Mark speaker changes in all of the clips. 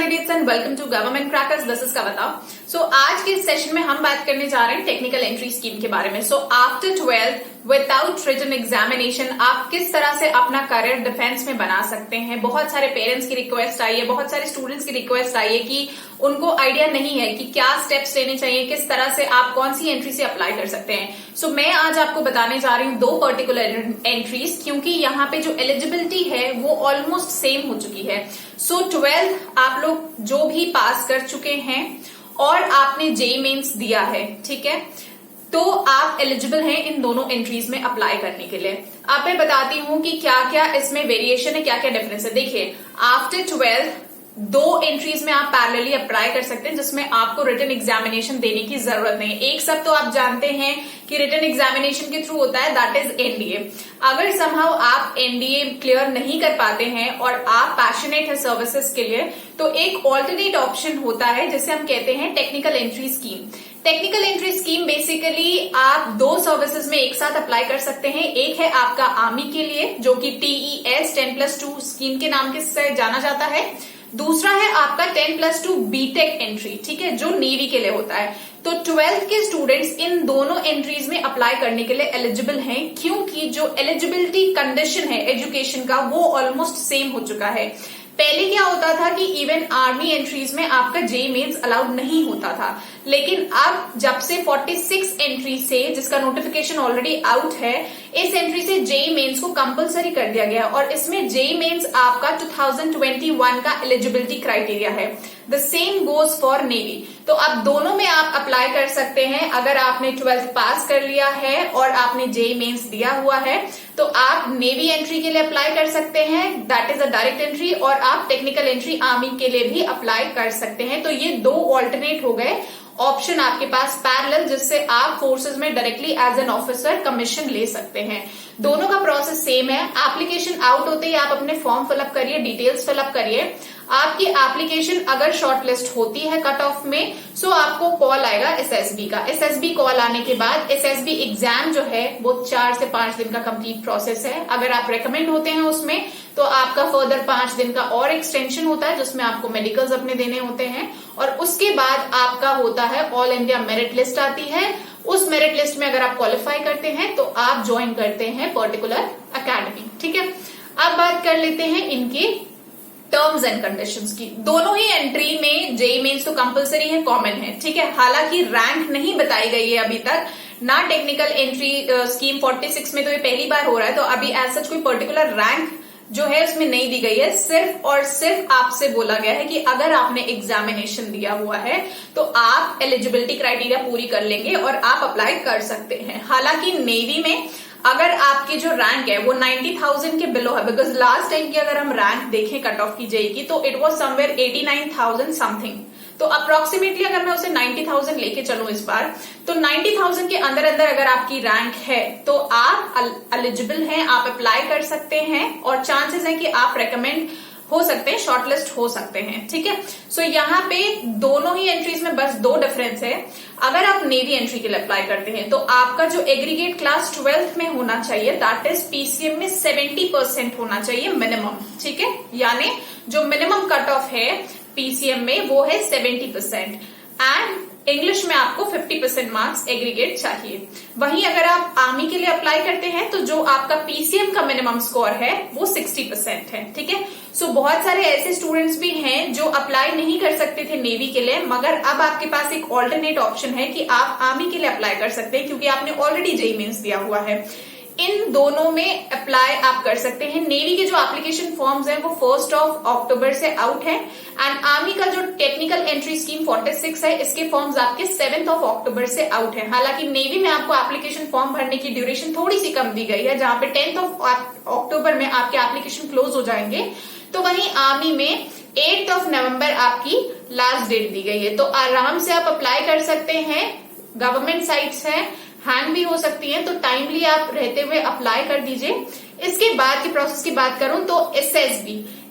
Speaker 1: candidates and welcome to Government Crackers. This is Kavita. So आज के session में हम बात करने जा रहे हैं टेक्निकल एंट्री स्कीम के बारे में. So after 12 without written examination आप किस तरह से अपना करियर डिफेंस में बना सकते हैं. बहुत सारे पेरेंट्स की रिक्वेस्ट आई है, बहुत सारे स्टूडेंट्स की रिक्वेस्ट आई है कि उनको आइडिया नहीं है कि क्या स्टेप्स लेने चाहिए, किस तरह से आप कौन सी एंट्री से अप्लाई कर सकते हैं. सो मैं आज आपको बताने जा रही हूँ दो पर्टिकुलर एंट्रीज, क्योंकि यहाँ पे जो एलिजिबिलिटी है वो ऑलमोस्ट सेम हो चुकी है. सो 12 आप लोग जो भी पास कर चुके हैं और आपने जेईई मेंस दिया है, ठीक है, तो आप एलिजिबल हैं इन दोनों एंट्रीज में अप्लाई करने के लिए. अब मैं बताती हूं कि क्या क्या इसमें वेरिएशन है, क्या क्या डिफरेंस है. देखिए, आफ्टर 12 दो एंट्रीज में आप पैरेलली अप्लाई कर सकते हैं जिसमें आपको रिटन एग्जामिनेशन देने की जरूरत नहीं है. एक सब तो आप जानते हैं कि रिटन एग्जामिनेशन के थ्रू होता है, दैट इज एनडीए. अगर समहाउ आप एनडीए क्लियर नहीं कर पाते हैं और आप पैशनेट है सर्विसेज के लिए, तो एक ऑल्टरनेट ऑप्शन होता है जिसे हम कहते हैं technical entry scheme. Technical entry scheme basically आप दो सर्विसेज में एक साथ अप्लाई कर सकते हैं. एक है आपका आर्मी के लिए जो कि TES 10+2 स्कीम के नाम से जाना जाता है. दूसरा है आपका 10+2 बीटेक एंट्री, ठीक है, जो नेवी के लिए होता है. तो 12th के स्टूडेंट्स इन दोनों एंट्रीज में अप्लाई करने के लिए एलिजिबल हैं, क्योंकि जो एलिजिबिलिटी कंडीशन है एजुकेशन का वो ऑलमोस्ट सेम हो चुका है. पहले क्या होता था कि इवन आर्मी एंट्रीज में आपका जेईई मेंस अलाउड नहीं होता था, लेकिन अब जब से 46 एंट्री से, जिसका नोटिफिकेशन ऑलरेडी आउट है, इस एंट्री से जेईई मेंस को कंपलसरी कर दिया गया और इसमें जेईई मेंस आपका 2021 का एलिजिबिलिटी क्राइटेरिया है. The same goes for navy. तो अब दोनों में आप अप्लाई कर सकते हैं. अगर आपने 12th पास कर लिया है और आपने जेईई मेंस दिया हुआ है तो आप नेवी एंट्री के लिए अप्लाई कर सकते हैं, that is a direct entry, और आप टेक्निकल एंट्री आर्मी के लिए भी अप्लाई कर सकते हैं. तो ये दो ऑल्टरनेट हो गए ऑप्शन आपके पास पैरेलल, जिससे आप फोर्सेज में directly as an officer commission ले सकते हैं. दोनों का प्रोसेस सेम है. एप्लीकेशन आउट होते ही आप अपने फॉर्म फिलअप करिए, डिटेल्स फिलअप करिए. आपकी एप्लीकेशन अगर शॉर्टलिस्ट होती है कट ऑफ में, सो आपको कॉल आएगा एसएसबी का. एसएसबी कॉल आने के बाद एसएसबी एग्जाम जो है वो 4 से 5 दिन का कंप्लीट प्रोसेस है. अगर आप रेकमेंड होते हैं उसमें तो आपका फर्दर 5 दिन का और एक्सटेंशन होता है जिसमें आपको मेडिकल्स अपने देने होते हैं. और उसके बाद आपका होता है ऑल इंडिया मेरिट लिस्ट आती है. उस मेरिट लिस्ट में अगर आप क्वालिफाई करते हैं तो आप ज्वाइन करते हैं पर्टिकुलर अकेडमी, ठीक है. अब बात कर लेते हैं इनकी टर्म्स एंड कंडीशंस की. दोनों ही एंट्री में जेईई मेंस तो कंपलसरी है, कॉमन है, ठीक है. हालांकि रैंक नहीं बताई गई है अभी तक ना. टेक्निकल एंट्री स्कीम 46 में तो ये पहली बार हो रहा है, तो अभी एज सच कोई पर्टिकुलर रैंक जो है उसमें नहीं दी गई है. सिर्फ और सिर्फ आपसे बोला गया है कि अगर आपने एग्जामिनेशन दिया हुआ है तो आप एलिजिबिलिटी क्राइटेरिया पूरी कर लेंगे और आप अप्लाई कर सकते हैं. हालांकि नेवी में अगर आपकी जो रैंक है वो 90,000 के बिलो है, बिकॉज लास्ट टाइम की अगर हम रैंक देखें कट ऑफ की जेईई की तो इट वाज समवेयर 89,000 समथिंग. तो अप्रोक्सीमेटली अगर मैं उसे 90,000 लेके चलूं इस बार, तो 90,000 के अंदर अंदर अगर आपकी रैंक है तो आप एलिजिबल हैं, आप अप्लाई कर सकते हैं और चांसेस है कि आप रेकमेंड हो सकते हैं, शॉर्टलिस्ट हो सकते हैं, ठीक है. सो यहाँ पे दोनों ही एंट्रीज में बस दो डिफरेंस है. अगर आप नेवी एंट्री के लिए अप्लाई करते हैं तो आपका जो एग्रीगेट क्लास 12th में होना चाहिए, दैट इज पीसीएम में 70% होना चाहिए मिनिमम, ठीक है. यानी जो मिनिमम कट ऑफ है पीसीएम में वो है 70%. एंड इंग्लिश में आपको 50% मार्क्स एग्रीगेट चाहिए. वहीं अगर आप आर्मी के लिए अप्लाई करते हैं तो जो आपका पीसीएम का मिनिमम स्कोर है वो 60% है, ठीक है. सो बहुत सारे ऐसे स्टूडेंट्स भी हैं जो अप्लाई नहीं कर सकते थे नेवी के लिए, मगर अब आपके पास एक ऑल्टरनेट ऑप्शन है कि आप आर्मी के लिए अप्लाई कर सकते हैं, क्योंकि आपने ऑलरेडी जेईई मेंस दिया हुआ है. इन दोनों में अप्लाई आप कर सकते हैं. नेवी के जो एप्लीकेशन फॉर्म्स हैं वो 1 अक्टूबर से आउट है, एंड आर्मी का जो टेक्निकल एंट्री स्कीम 46 है इसके फॉर्म्स आपके 7 अक्टूबर से आउट है. हालांकि नेवी में आपको एप्लीकेशन फॉर्म भरने की ड्यूरेशन थोड़ी सी कम दी गई है, जहां पे 10 अक्टूबर में आपके एप्लीकेशन क्लोज हो जाएंगे. तो वहीं आर्मी में 8 नवंबर आपकी लास्ट डेट दी गई है. तो आराम से आप अप्लाई कर सकते हैं. गवर्नमेंट साइट्स है, हैंग भी हो सकती है, तो टाइमली आप रहते हुए अप्लाई कर दीजिए. इसके बाद की प्रोसेस की बात करूं तो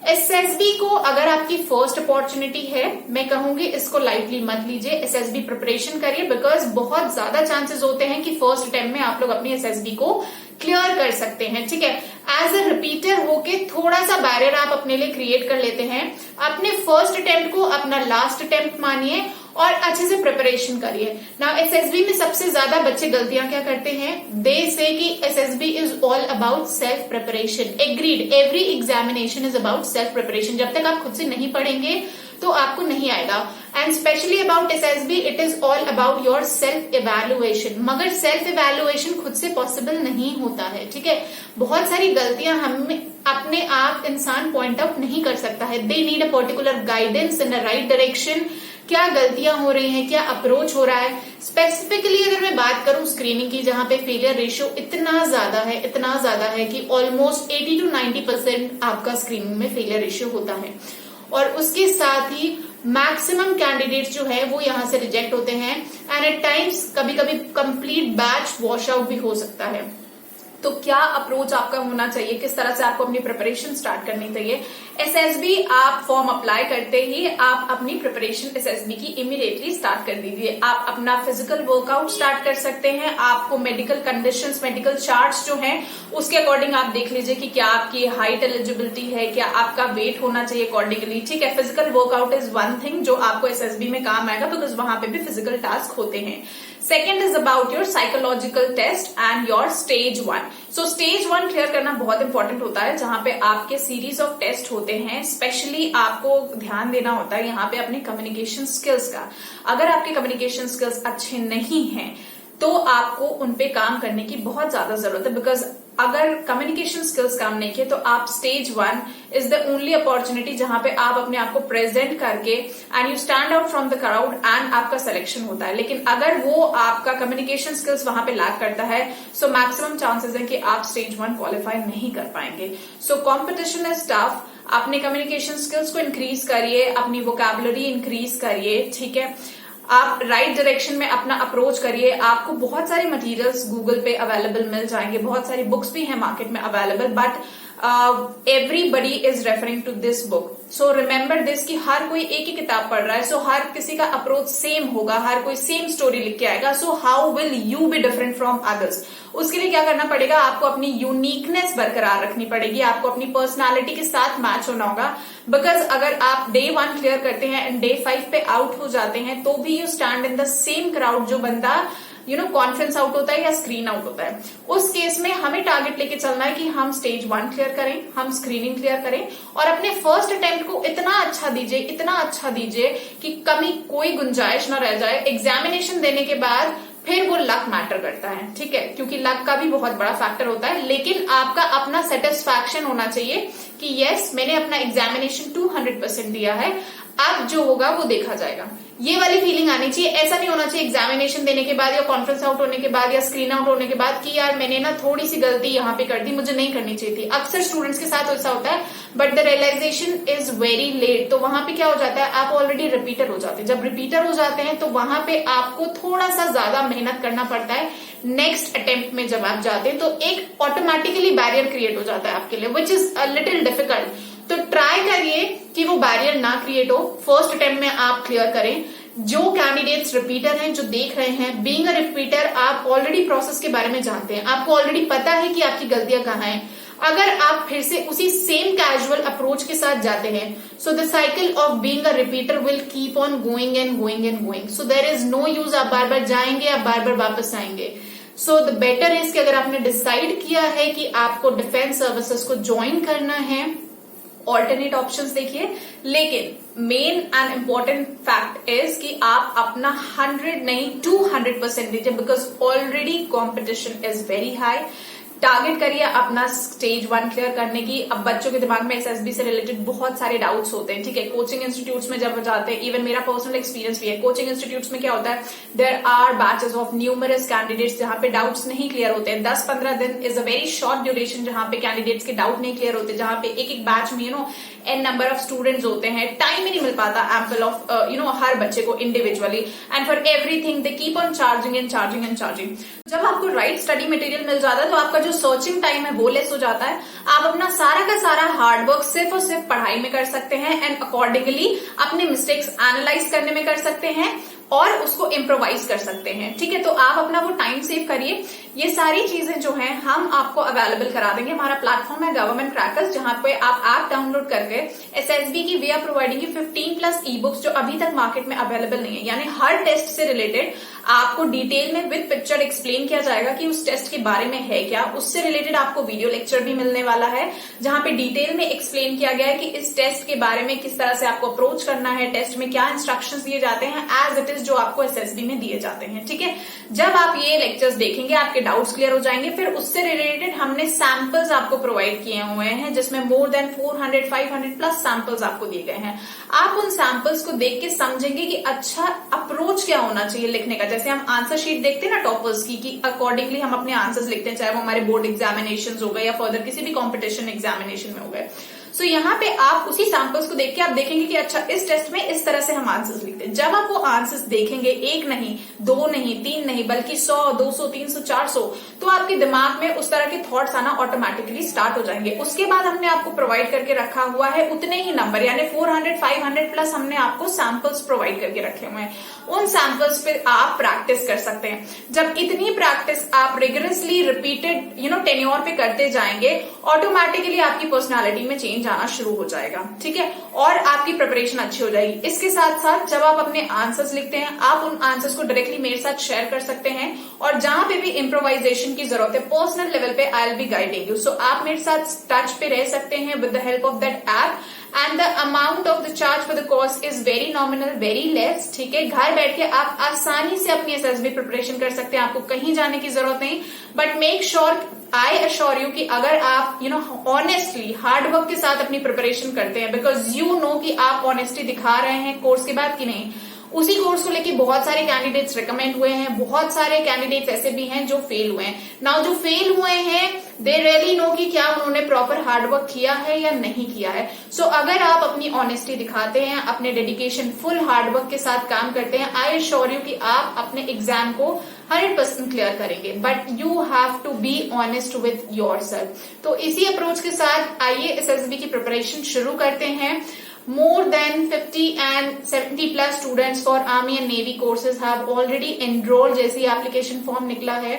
Speaker 1: एसएसबी को अगर आपकी फर्स्ट अपॉर्चुनिटी है, मैं कहूंगी इसको लाइटली मत लीजिए, एसएसबी प्रिपरेशन करिए, बिकॉज बहुत ज्यादा चांसेस होते हैं कि फर्स्ट अटेम्प्ट में आप लोग अपनी एसएसबी को क्लियर कर सकते हैं। ठीक है, एज अ रिपीटर होके थोड़ा सा बैरियर आप अपने लिए क्रिएट कर लेते हैं। अपने फर्स्ट अटेम्प्ट को अपना लास्ट अटेम्प्ट मानिए और अच्छे से प्रिपरेशन करिए। नाउ एसएसबी में सबसे ज्यादा बच्चे गलतियां क्या करते हैं, दे से कि SSB is all about self preparation. Agreed, every examination is about self preparation. जब तक आप खुद से नहीं पढ़ेंगे तो आपको नहीं आएगा। And specially about SSB it is all about your self evaluation. मगर सेल्फ इवैल्यूएशन खुद से पॉसिबल नहीं होता है। ठीक है, बहुत सारी गलतियां हम अपने आप इंसान पॉइंट आउट नहीं कर सकता है। They need a particular guidance in a right direction. क्या गलतियां हो रही हैं, क्या अप्रोच हो रहा है। स्पेसिफिकली अगर मैं बात करूं स्क्रीनिंग की, जहां पे फेलियर रेशियो इतना ज्यादा है कि ऑलमोस्ट 80 to 90% आपका स्क्रीनिंग में फेलियर रेशियो होता है। और उसके साथ ही मैक्सिमम कैंडिडेट्स जो है वो यहां से रिजेक्ट होते हैं एंड एट टाइम्स कभी कभी कंप्लीट बैच वॉश आउट भी हो सकता है। तो क्या अप्रोच आपका होना चाहिए, किस तरह से आपको अपनी प्रिपरेशन स्टार्ट करनी चाहिए। एसएसबी आप फॉर्म अप्लाई करते ही आप अपनी प्रिपरेशन एसएसबी की इमीडिएटली स्टार्ट कर दीजिए। आप अपना फिजिकल वर्कआउट स्टार्ट कर सकते हैं। आपको मेडिकल कंडीशंस, मेडिकल चार्ट्स जो हैं उसके अकॉर्डिंग आप देख लीजिए कि क्या आपकी हाइट एलिजिबिलिटी है, क्या आपका वेट होना चाहिए अकॉर्डिंगली। ठीक है, physical workout is one thing जो आपको एसएसबी में काम आएगा, बिकॉज वहां पे भी फिजिकल टास्क होते हैं। Second is about your psychological test and your stage 1। So stage 1 clear करना बहुत इंपॉर्टेंट होता है, जहां पे आपके सीरीज ऑफ टेस्ट होते हैं। स्पेशली आपको ध्यान देना होता है यहाँ पे अपने कम्युनिकेशन स्किल्स का। अगर आपके कम्युनिकेशन स्किल्स अच्छे नहीं हैं तो आपको उनपे काम करने की बहुत ज्यादा जरूरत है, बिकॉज अगर कम्युनिकेशन स्किल्स काम नहीं किए तो आप stage 1 is the only opportunity जहां पे आप अपने आप को प्रेजेंट करके and you stand out from the crowd and आपका सिलेक्शन होता है। लेकिन अगर वो आपका कम्युनिकेशन स्किल्स वहां पे लैक करता है, सो मैक्सिमम चांसेस है कि आप स्टेज 1 क्वालिफाई नहीं कर पाएंगे। सो कॉम्पिटिशन इज टफ। अपने कम्युनिकेशन स्किल्स को इंक्रीज करिए, अपनी वोकैबुलरी इंक्रीज करिए। ठीक है, आप राइट डायरेक्शन में अपना अप्रोच करिए। आपको बहुत सारे मटेरियल्स गूगल पे अवेलेबल मिल जाएंगे, बहुत सारी बुक्स भी हैं मार्केट में available, but everybody is referring to this book. So remember this कि हर कोई एक ही किताब पढ़ रहा है, सो हर किसी का अप्रोच सेम होगा, हर कोई सेम स्टोरी लिख के आएगा। So how will you be different from others. उसके लिए क्या करना पड़ेगा, आपको अपनी यूनिकनेस बरकरार रखनी पड़ेगी, आपको अपनी पर्सनालिटी के साथ मैच होना होगा। बिकॉज अगर आप डे 1 क्लियर करते हैं एंड डे 5 पे आउट हो जाते हैं तो भी you stand in the same crowd जो बंदा कॉन्फ्रेंस आउट होता है या स्क्रीन आउट होता है। उस केस में हमें टारगेट लेके चलना है कि हम स्टेज 1 क्लियर करें, हम स्क्रीनिंग क्लियर करें और अपने फर्स्ट अटेम्प्ट को इतना अच्छा दीजिए कि कभी कोई गुंजाइश ना रह जाए। एग्जामिनेशन देने के बाद फिर वो लक मैटर करता है। ठीक है, क्योंकि लक का भी बहुत बड़ा फैक्टर होता है, लेकिन आपका अपना सेटिस्फैक्शन होना चाहिए कि यस मैंने अपना एग्जामिनेशन 200% दिया है, अब जो होगा वो देखा जाएगा। ये वाली फीलिंग आनी चाहिए। ऐसा नहीं होना चाहिए एग्जामिनेशन देने के बाद या कॉन्फ्रेंस आउट होने के बाद या स्क्रीन आउट होने के बाद कि यार मैंने ना थोड़ी सी गलती यहाँ पे कर दी, मुझे नहीं करनी चाहिए थी। अक्सर स्टूडेंट्स के साथ ऐसा होता है, but the realisation is very late. तो वहां पे क्या हो जाता है, आप ऑलरेडी रिपीटर हो जाते हैं। जब रिपीटर हो जाते हैं तो वहां पे आपको थोड़ा सा ज्यादा मेहनत करना पड़ता है। नेक्स्ट अटेम्प्ट में जब आप जाते हैं तो एक ऑटोमेटिकली बैरियर क्रिएट हो जाता है आपके लिए, which is a little difficult. तो ट्राई करिए कि वो बैरियर ना क्रिएट हो, फर्स्ट अटेम्प्ट में आप क्लियर करें। जो कैंडिडेट्स रिपीटर हैं, जो देख रहे हैं, बीइंग अ रिपीटर आप ऑलरेडी प्रोसेस के बारे में जानते हैं, आपको ऑलरेडी पता है कि आपकी गलतियां कहाँ हैं। अगर आप फिर से उसी सेम कैजुअल अप्रोच के साथ जाते हैं, so the cycle of being a repeater will keep on going and going and going. So there is no use आप बार बार जाएंगे, आप बार बार वापस आएंगे। सो द बेटर इज कि अगर आपने डिसाइड किया है कि आपको डिफेंस सर्विसेज को ज्वाइन करना है, ऑल्टरनेट ऑप्शंस देखिए, लेकिन main and important fact is कि आप अपना 100 नहीं 200% दीजिए, because already competition is very high. Target करिए अपना स्टेज 1 क्लियर करने की। अब बच्चों के दिमाग में एसएसबी से रिलेटेड बहुत सारे डाउट्स होते हैं। ठीक है, कोचिंग इंस्टीट्यूट्स में जब जाते हैं, इवन मेरा पर्सनल एक्सपीरियंस भी है, कोचिंग इंस्टीट्यूट्स में क्या होता है, there are batches of numerous candidates जहां पे डाउट्स नहीं क्लियर होते हैं। 10-15 दिन is a very short duration जहां पे कैंडिडेट्स के डाउट नहीं क्लियर होते, जहां पे एक बैच में एन नंबर ऑफ स्टूडेंट्स होते हैं, टाइम ही नहीं मिल पाता एम्पल ऑफ हर बच्चे को individually, and for everything they keep on charging and charging and charging. जब आपको राइट स्टडी मटेरियल मिल जाता है तो आपका जो सर्चिंग टाइम है वो लेस हो जाता है। आप अपना सारा का सारा हार्डवर्क सिर्फ और सिर्फ पढ़ाई में कर सकते हैं एंड अकॉर्डिंगली अपने मिस्टेक्स एनालाइज करने में कर सकते हैं और उसको इम्प्रोवाइज कर सकते हैं। ठीक है, तो आप अपना वो टाइम सेव करिए। ये सारी चीजें जो हैं हम आपको अवेलेबल करा देंगे। हमारा प्लेटफॉर्म है गवर्नमेंट क्रैकर्स, जहां पे आप ऐप डाउनलोड करके एसएसबी की we are providing 15+ e books जो अभी तक मार्केट में अवेलेबल नहीं है। यानी हर टेस्ट से रिलेटेड आपको डिटेल में विद पिक्चर एक्सप्लेन किया जाएगा कि उस टेस्ट के बारे में है क्या। उससे रिलेटेड आपको वीडियो लेक्चर भी मिलने वाला है जहां पे डिटेल में एक्सप्लेन किया गया है कि इस टेस्ट के बारे में किस तरह से आपको अप्रोच करना है, टेस्ट में क्या इंस्ट्रक्शंस दिए जाते हैं एज इट इज जो आपको एसएसबी में दिए जाते हैं। ठीक है, जब आप ये लेक्चर्स देखेंगे आपके डाउट्स क्लियर हो जाएंगे। फिर उससे रिलेटेड हमने सैंपल्स आपको प्रोवाइड किए हुए हैं जिसमें मोर देन 400-500+ सैंपल्स आपको दिए गए हैं। आप उन सैंपल्स को देख के समझेंगे कि अच्छा अप्रोच क्या होना चाहिए लिखने का। जैसे हम आंसर शीट देखते हैं ना टॉपर्स की, कि अकॉर्डिंगली हम अपने आंसर्स लिखते हैं, चाहे वो हमारे बोर्ड एग्जामिनेशन हो गए या फर्दर किसी भी कॉम्पिटिशन एग्जामिनेशन में हो गए। सो यहाँ पे आप उसी सैंपल्स को देख के आप देखेंगे कि अच्छा इस टेस्ट में इस तरह से हम आंसर्स लिखते हैं। जब आप वो आंसर्स देखेंगे, एक नहीं, दो नहीं, तीन नहीं, बल्कि 100, 200, 300, 400, तो आपके दिमाग में उस तरह के थॉट्स आना ऑटोमेटिकली स्टार्ट हो जाएंगे। उसके बाद हमने आपको प्रोवाइड करके रखा हुआ है उतने ही नंबर, यानी 400-500+ हमने आपको सैंपल्स प्रोवाइड करके रखे हुए हैं। उन सैंपल्स पे आप प्रैक्टिस कर सकते हैं। जब इतनी प्रैक्टिस आप रिगरसली रिपीटेड टेन्योर पे करते जाएंगे, ऑटोमेटिकली आपकी पर्सनालिटी में चेंज आना शुरू हो जाएगा। ठीक है, और आपकी प्रिपरेशन अच्छी हो जाएगी। इसके साथ साथ जब आप अपने आंसर्स लिखते हैं, आप उन आंसर्स को डायरेक्टली मेरे साथ शेयर कर सकते हैं और जहां पे भी इम्प्रोवाइजेशन की जरूरत है पर्सनल लेवल पे I will be guiding you. So आप मेरे साथ टच पे रह सकते हैं with the help of that app, and the amount of the charge for the course is very nominal, very less. ठीक है, घर बैठ के आप आसानी से अपनी एसएसबी प्रिपरेशन कर सकते हैं, आपको कहीं जाने की जरूरत नहीं। But make sure, I assure you कि अगर आप ऑनेस्टली हार्ड वर्क के साथ अपनी प्रिपरेशन करते हैं, बिकॉज यू नो कि आप ऑनेस्टी दिखा रहे हैं कोर्स के बाद कि नहीं। उसी कोर्स को लेके बहुत सारे कैंडिडेट्स रिकमेंड हुए हैं, बहुत सारे कैंडिडेट्स ऐसे भी हैं जो फेल हुए हैं। नाउ जो फेल हुए हैं दे रियली नो कि क्या उन्होंने प्रॉपर हार्डवर्क किया है या नहीं किया है। सो अगर आप अपनी ऑनेस्टी दिखाते हैं, अपने डेडिकेशन फुल हार्डवर्क के साथ काम करते हैं, आई एश्योर यू कि आप अपने एग्जाम को 100% क्लियर करेंगे। But you have to be honest with yourself. तो इसी अप्रोच के साथ आइए एसएसबी की प्रिपरेशन शुरू करते हैं। More than 50 and 70+ students for Army and Navy courses have already enrolled, जैसी एप्लीकेशन फॉर्म निकला है।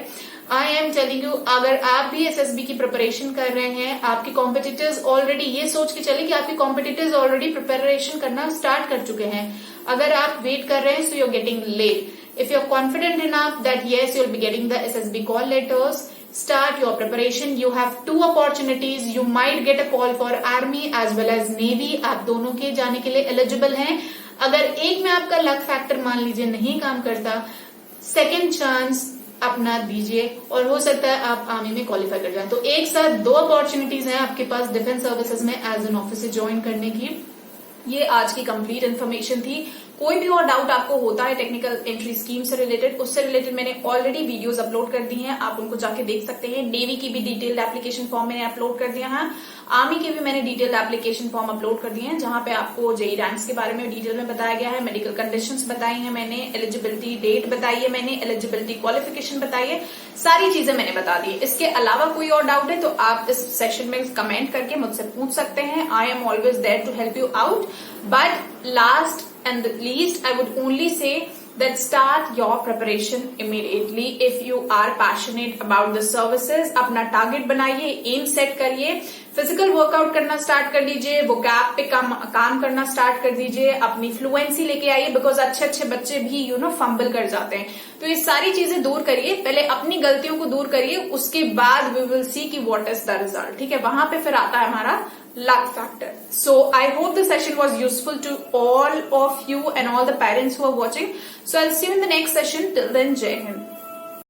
Speaker 1: आई एम टेलिंग यू, अगर आप भी एसएसबी की प्रिपरेशन कर रहे हैं, आपके कॉम्पिटिटर्स ऑलरेडी, ये सोच के चले कि आपके कॉम्पिटिटर्स ऑलरेडी प्रिपरेशन करना स्टार्ट कर चुके हैं। अगर आप वेट कर रहे हैं so you are getting late. If you're confident enough that yes, you'll be getting the SSB call letters, start your preparation. You have 2 opportunities. You might get a call for Army as well as Navy. आप दोनों के जाने के लिए eligible हैं। अगर एक में आपका लक फैक्टर मान लीजिए नहीं काम करता, सेकेंड चांस अपना दीजिए और हो सकता है आप आर्मी में क्वालिफाई कर जाए। तो एक साथ 2 अपॉर्चुनिटीज हैं आपके पास डिफेंस सर्विसेज में एज एन ऑफिसर ज्वाइन करने की। ये आज की कंप्लीट इन्फॉर्मेशन थी। कोई भी और डाउट आपको होता है टेक्निकल एंट्री स्कीम से रिलेटेड, उससे रिलेटेड मैंने ऑलरेडी वीडियोस अपलोड कर दी हैं, आप उनको जाके देख सकते हैं। नेवी की भी डिटेल्ड एप्लीकेशन फॉर्म मैंने अपलोड कर दिया है, आर्मी के भी मैंने डिटेल्ड एप्लीकेशन फॉर्म अपलोड कर दिए हैं, जहां पे आपको जेई रैंक्स के बारे में डिटेल में बताया गया है, मेडिकल कंडीशंस बताई हैं मैंने, एलिजिबिलिटी डेट बताई है मैंने, एलिजिबिलिटी क्वालिफिकेशन बताई है, सारी चीजें मैंने बता दी है। इसके अलावा कोई और डाउट है तो आप इस सेक्शन में कमेंट करके मुझसे पूछ सकते हैं। I am always there to help you out. But last and the least, I would only say that start your preparation immediately if you are passionate about the services. अपना target बनाइए, M set करिए, physical workout करना start कर दीजिए, वो gap पे काम करना स्टार्ट कर दीजिए, अपनी फ्लुएंसी लेके आइए, बिकॉज अच्छे अच्छे बच्चे भी फंबल कर जाते हैं। तो ये सारी चीजें दूर करिए, पहले अपनी गलतियों को दूर करिए, उसके बाद वी विल सी कि व्हाट इज द रिजल्ट। ठीक है, वहां पे फिर आता है हमारा luck factor. So I hope the session was useful to all of you and all the parents who are watching. So I'll see you in the next session. Till then, Jai Hind.